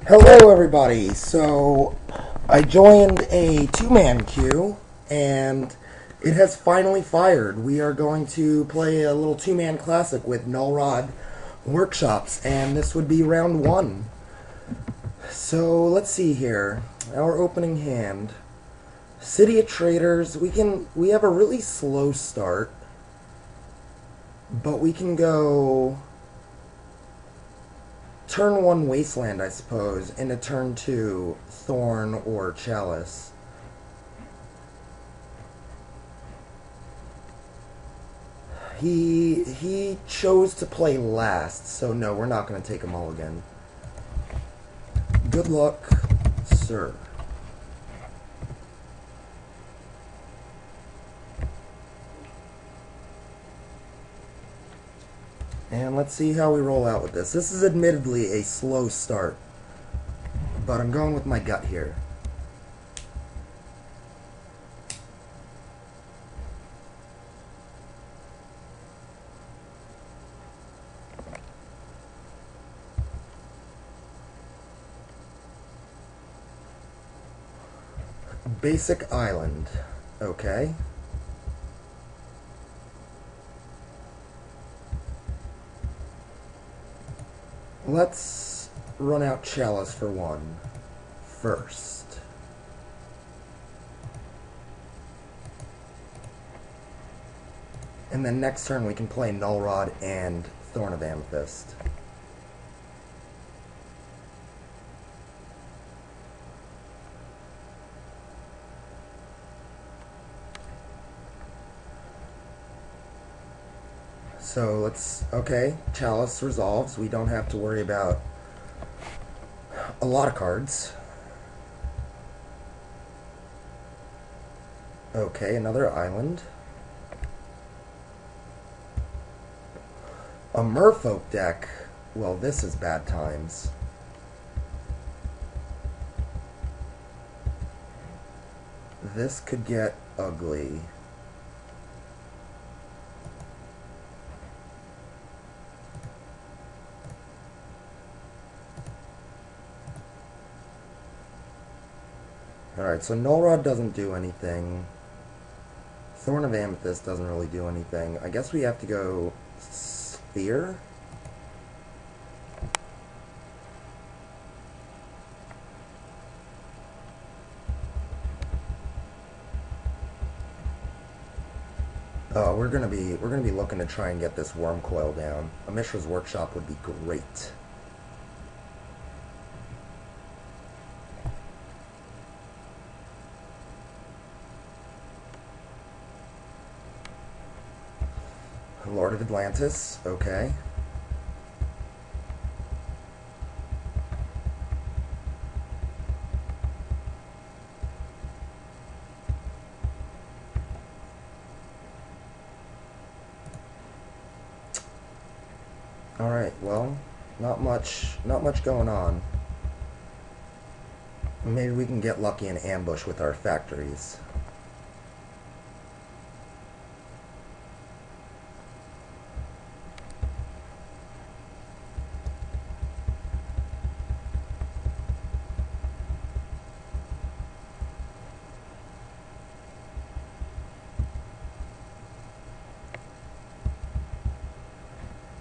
Hello everybody, so I joined a two-man queue and it has finally fired. We are going to play a little two-man classic with Null Rod Workshops, and this would be round one. So let's see here. Our opening hand. City of Traders, we have a really slow start, but we can go turn one Wasteland, I suppose, into turn two Thorn or Chalice. He chose to play last, so no, we're not going to take a mulligan. Good luck, sir. And let's see how we roll out with this. This is admittedly a slow start, but I'm going with my gut here. Basic Island. Okay. Let's run out Chalice for one first. And then next turn we can play Null Rod and Thorn of Amethyst. So let's, okay, Chalice resolves. We don't have to worry about a lot of cards. Okay, another island. A Merfolk deck. Well, this is bad times. This could get ugly. Alright, so Null Rod doesn't do anything. Thorn of Amethyst doesn't really do anything. I guess we have to go Sphere? Oh, we're gonna be looking to try and get this Worm Coil down. A Mishra's Workshop would be great. Lord of Atlantis, okay. Alright, well, not much going on. Maybe we can get lucky and ambush with our factories.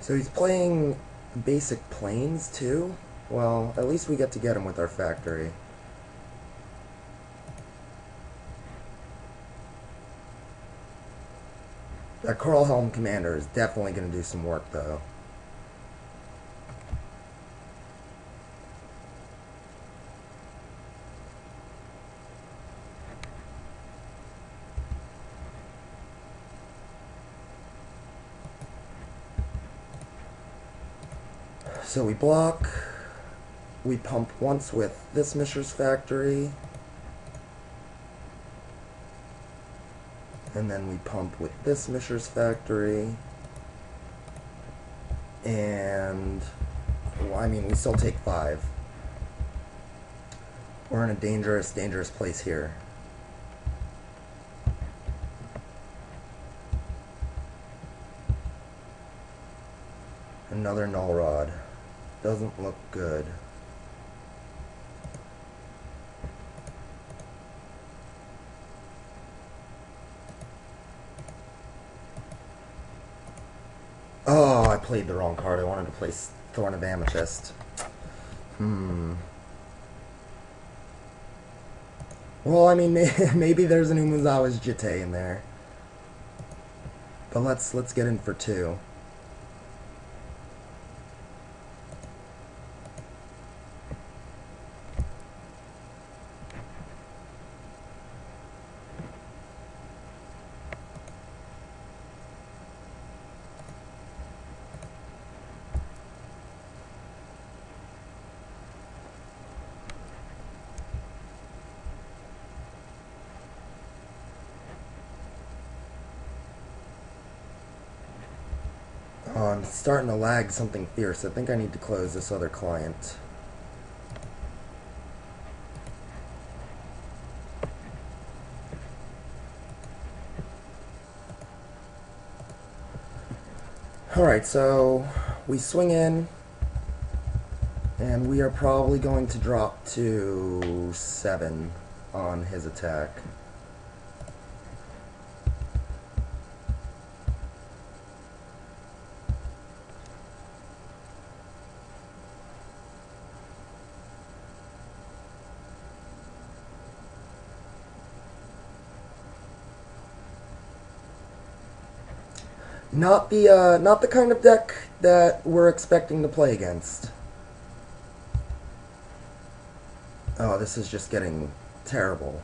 So he's playing basic planes too? Well, at least we get to get him with our factory. That Coral Helm Commander is definitely going to do some work though. So we block, we pump once with this Mishra's Factory, and then we pump with this Mishra's Factory, and, well, I mean, we still take 5. We're in a dangerous place here. Another Null Rod. Doesn't look good. played the wrong card. I wanted to play Thorn of Amethyst. Well, I mean, maybe there's an Umuzawa's Jite in there. But let's get in for 2. Oh, I'm starting to lag something fierce. I think I need to close this other client. Alright, so we swing in, and we are probably going to drop to 7 on his attack. Not the kind of deck that we're expecting to play against. Oh, this is just getting terrible.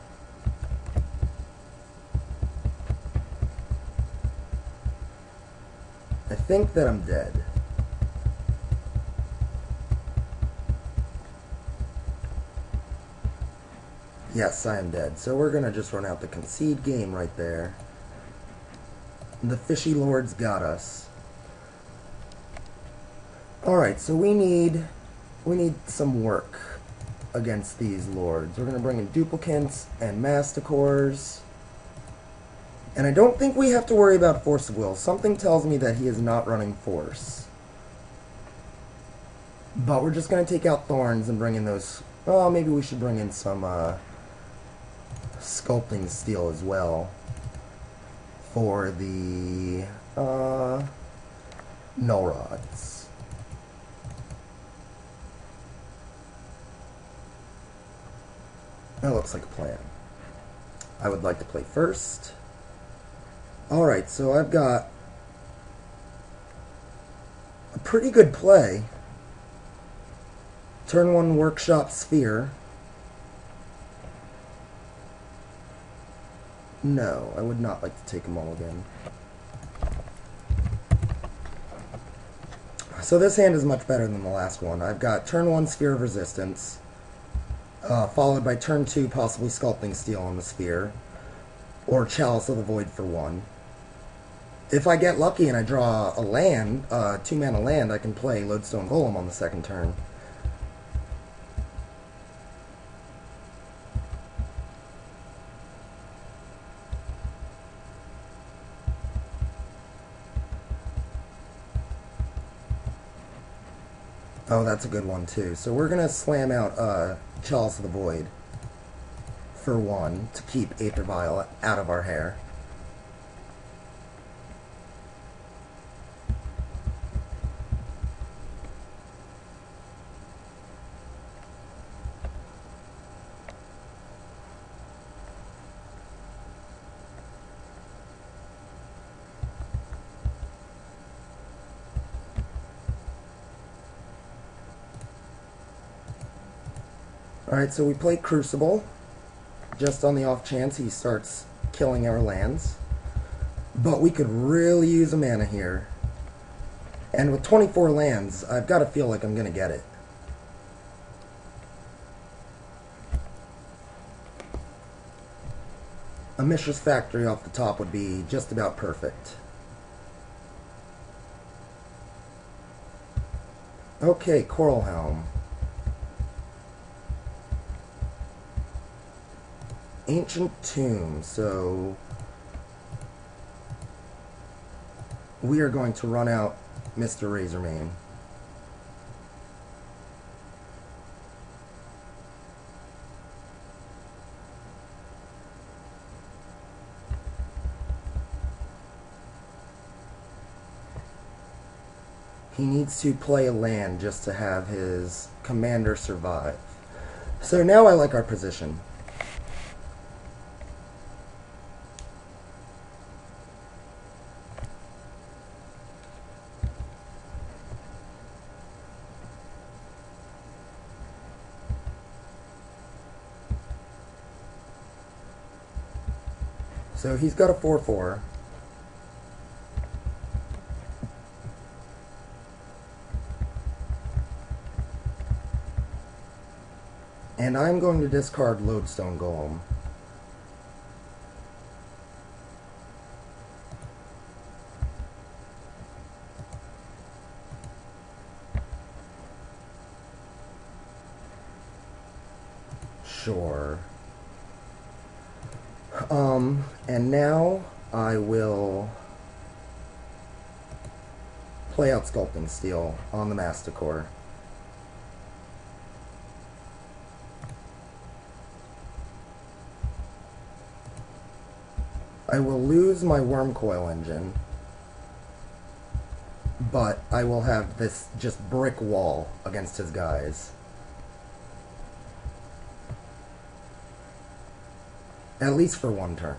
I think that I'm dead. Yes, I am dead. So we're gonna just run out the concede game right there. The fishy lords got us. Alright, so we need some work against these lords. We're going to bring in duplicates and masticores. And I don't think we have to worry about force of will. Something tells me that he is not running force. But we're just going to take out thorns and bring in those... Oh, maybe we should bring in some sculpting steel as well. For the Null Rods. That looks like a plan. I would like to play first. Alright, so I've got a pretty good play. Turn 1 Workshop Sphere. No, I would not like to take them all again. So this hand is much better than the last one. I've got turn 1 Sphere of Resistance, followed by turn 2 possibly Sculpting Steel on the Sphere, or Chalice of the Void for 1. If I get lucky and I draw a land, 2-mana land, I can play Lodestone Golem on the second turn. Oh, that's a good one, too. So we're going to slam out Chalice of the Void for 1 to keep Aether Vial out of our hair. Alright, so we play Crucible, just on the off chance he starts killing our lands. But we could really use a mana here. And with 24 lands, I've got to feel like I'm going to get it. A Mishra's Factory off the top would be just about perfect. Okay, Coral Helm. Ancient Tomb, so we are going to run out Mr. Razormane. He needs to play a land just to have his commander survive. So now I like our position. So he's got a 4/4. And I'm going to discard Lodestone Golem. Sure. And now I will play out Sculpting Steel on the Masticore. I will lose my Worm Coil Engine, but I will have this just brick wall against his guys. At least for one turn.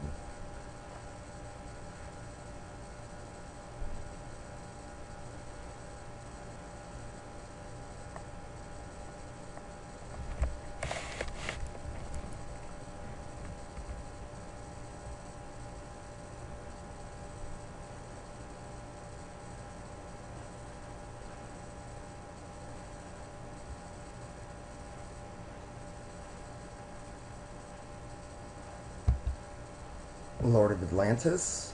Lord of Atlantis.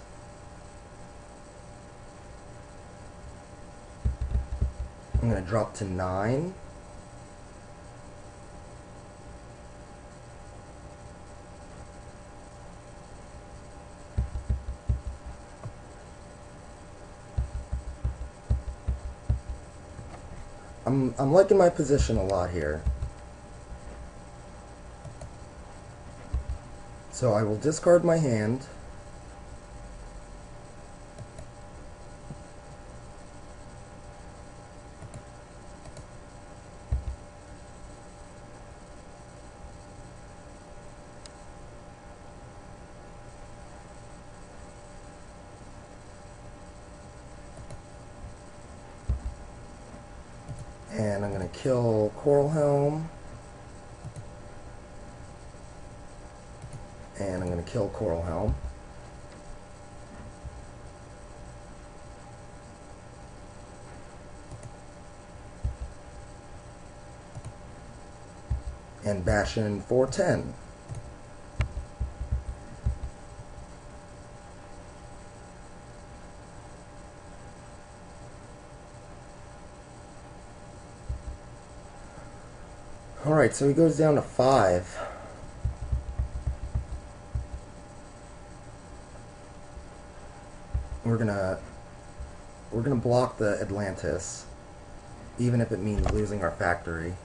I'm going to drop to 9. I'm liking my position a lot here. So I will discard my hand. And I'm going to kill Coral Helm. And I'm going to kill Coral Helm. And bash in 410. Alright, so he goes down to 5. We're gonna block the Atlantis, even if it means losing our factory.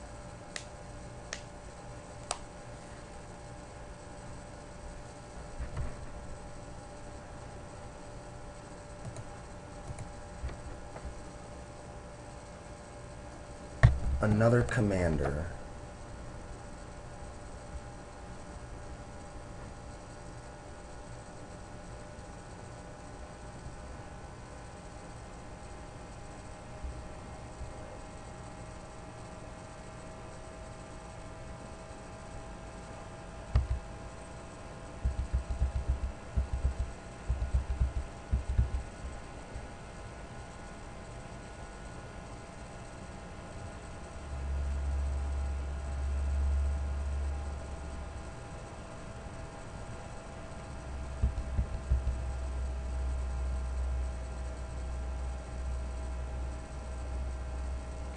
Another commander.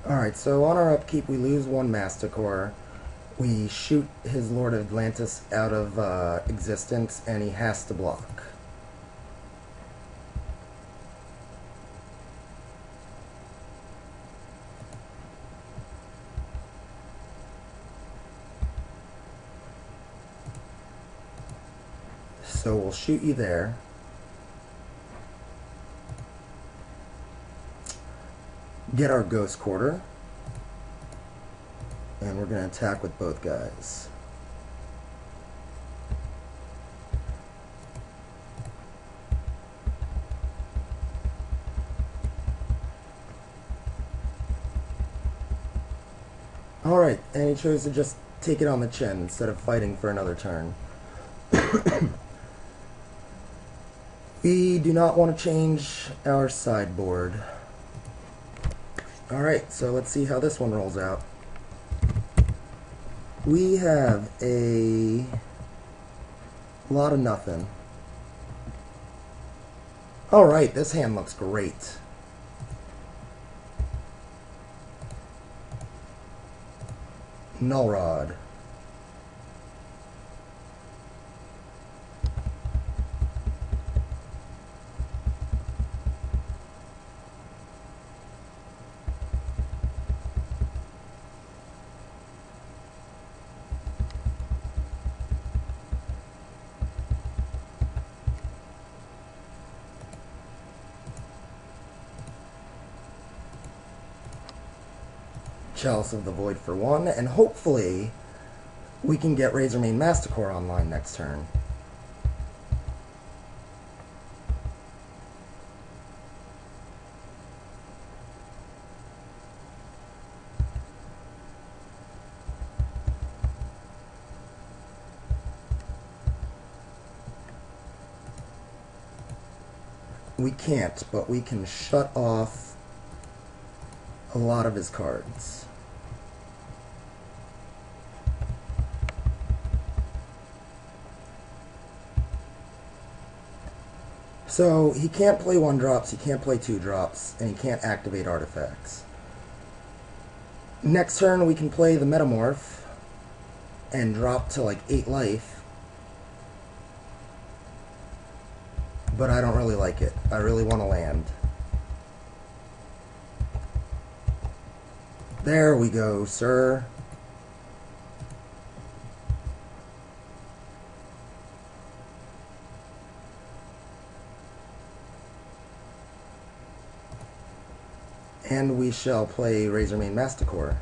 Alright, so on our upkeep we lose 1 Masticore. We shoot his Lord of Atlantis out of existence, and he has to block. So we'll shoot you there. get our Ghost Quarter, and we're going to attack with both guys. Alright, and he chose to just take it on the chin instead of fighting for another turn. We do not want to change our sideboard. Alright, so let's see how this one rolls out. We have a lot of nothing. Alright, this hand looks great. Null Rod. Chalice of the Void for 1, and hopefully we can get Razormane Masticore online next turn. We can't, but we can shut off a lot of his cards. So he can't play 1-drops, he can't play 2-drops, and he can't activate artifacts. Next turn we can play the Metamorph and drop to like 8 life. But I don't really like it. I really want to land. There we go, sir. And we shall play Razormane Masticore.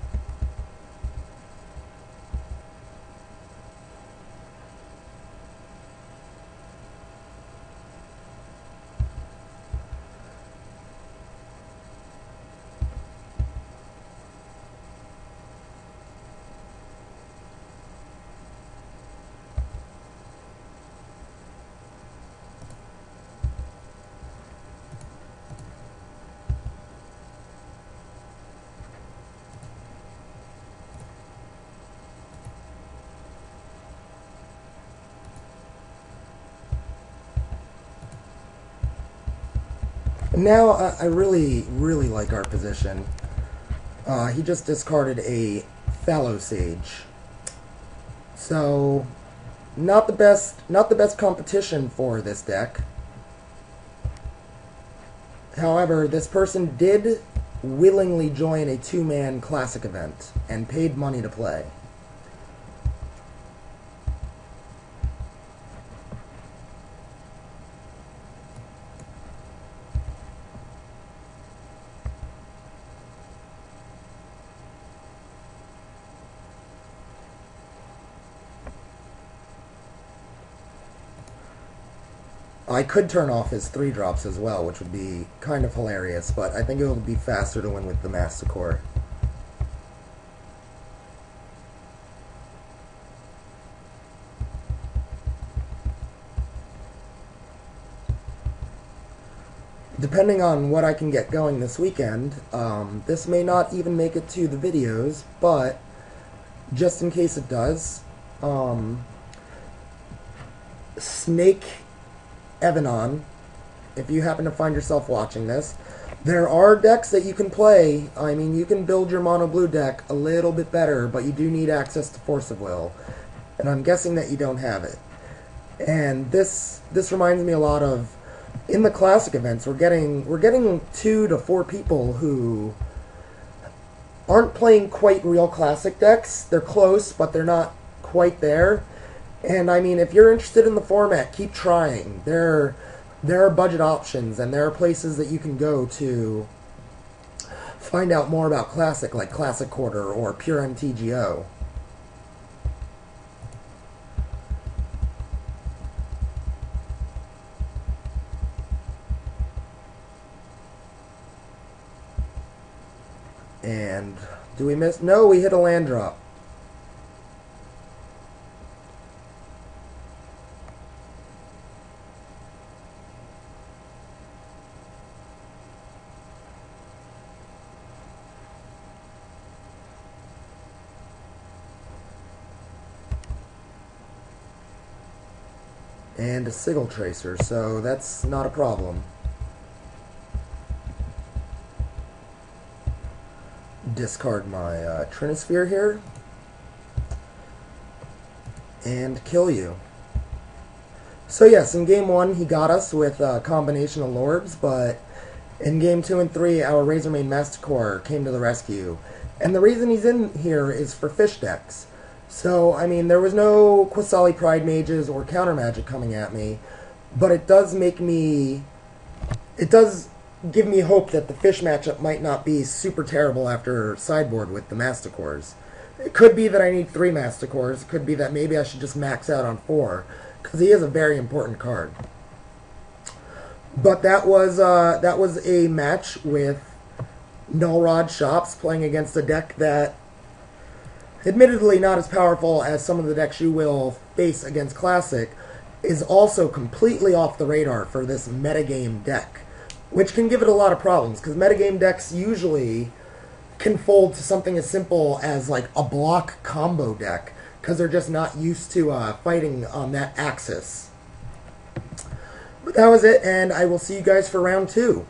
Now, I really like our position. He just discarded a Fallow Sage. So, not the best competition for this deck. However, this person did willingly join a 2-man classic event and paid money to play. I could turn off his 3-drops as well, which would be kind of hilarious, but I think it would be faster to win with the Masticore. Depending on what I can get going this weekend, this may not even make it to the videos, but just in case it does, Snake Evanon, if you happen to find yourself watching this, there are decks that you can play. I mean, you can build your mono blue deck a little bit better, but you do need access to Force of Will, and I'm guessing that you don't have it. And this reminds me a lot of, in the classic events, we're getting 2 to 4 people who aren't playing quite real classic decks. They're close, but they're not quite there. And I mean, if you're interested in the format, keep trying. There are budget options, and there are places that you can go to find out more about Classic, like Classic Quarter or Pure MTGO. And do we miss? No, we hit a land drop. And a Sigil Tracer, so that's not a problem. Discard my Trinisphere here. And kill you. So yes, in game 1 he got us with a combination of Lorbs, but in game 2 and 3 our Razormane Masticore came to the rescue. And the reason he's in here is for fish decks. So, I mean, there was no Qasali Pride Mages or Counter Magic coming at me, but it does give me hope that the fish matchup might not be super terrible after sideboard with the Masticores. It could be that I need 3 Masticores. It could be that maybe I should just max out on 4, because he is a very important card. But that was a match with Null Rod Shops playing against a deck that, admittedly not as powerful as some of the decks you will face against Classic, is also completely off the radar for this metagame deck, which can give it a lot of problems, because metagame decks usually can fold to something as simple as like a block combo deck, because they're just not used to fighting on that axis. But that was it, and I will see you guys for round 2.